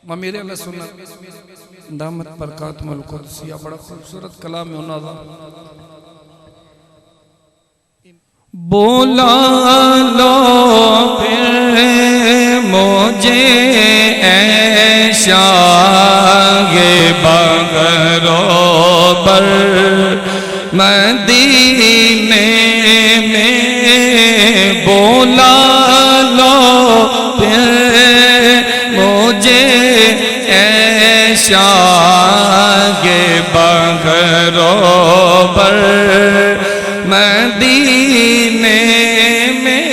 امیر اہل سنت دامت برکاتہم القدسیہ بڑا خوبصورت کلام ہے انہاں دا بولا لو پھر مجھے اے شاہ بغرو پر مدینے میں بولا لو پھر مجھے اے شاہ بغرو پر مدینے میں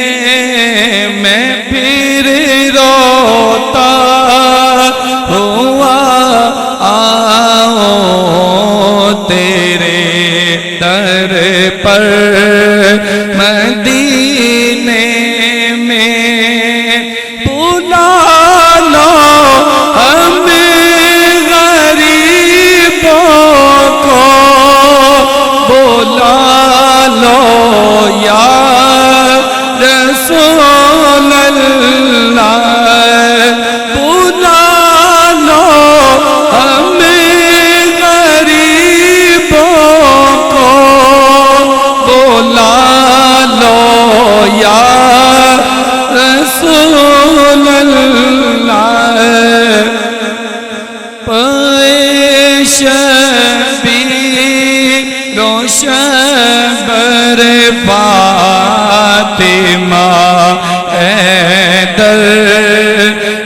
پھر روتا ہوا آؤں تیرے در پر مدینے میں بلا لو ہمیں غریبوں کو بلا لو یا رسول اللہ بلا لو ہمیں غریبوں کو بلا لو یا رسول اللہ پیش شبر فاطمہ حیدر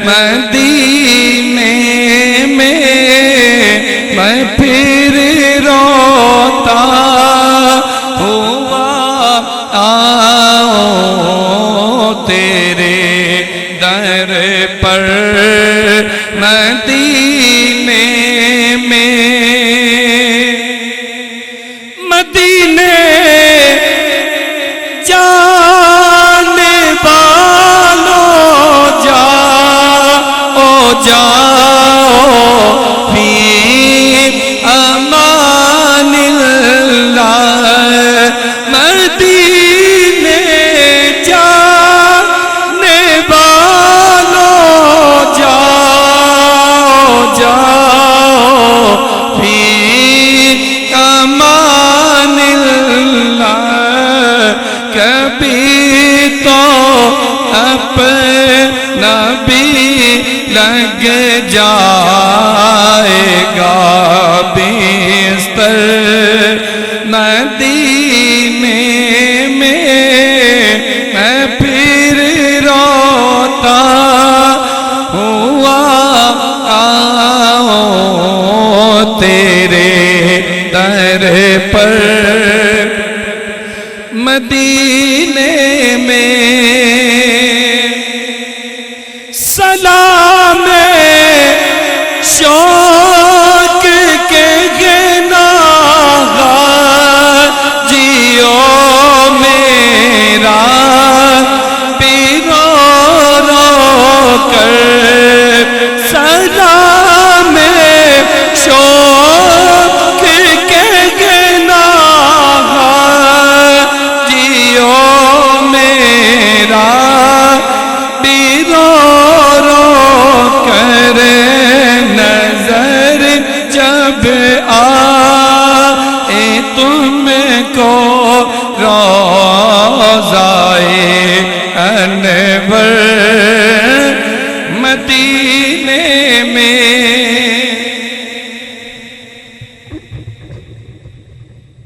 مدینے میں پھر روتا ہوا آؤں تیرے در پر مدینے میں مدینے جانے والوں جاؤ فی امان اللہ مدینے جانے والوں جاؤ فی امان کبھی تو اپنا بھی لگ جائے گا بستر مدینے میں پھر روتا ہوا آؤں تیرے در پر مدینے میں سلام شوق کے گناہ جیو میرا پیرو رو کر سلام شوق کے گناہ میرا بیرو رو کر نظر جب آئے تم کو روضائے انور مدینے میں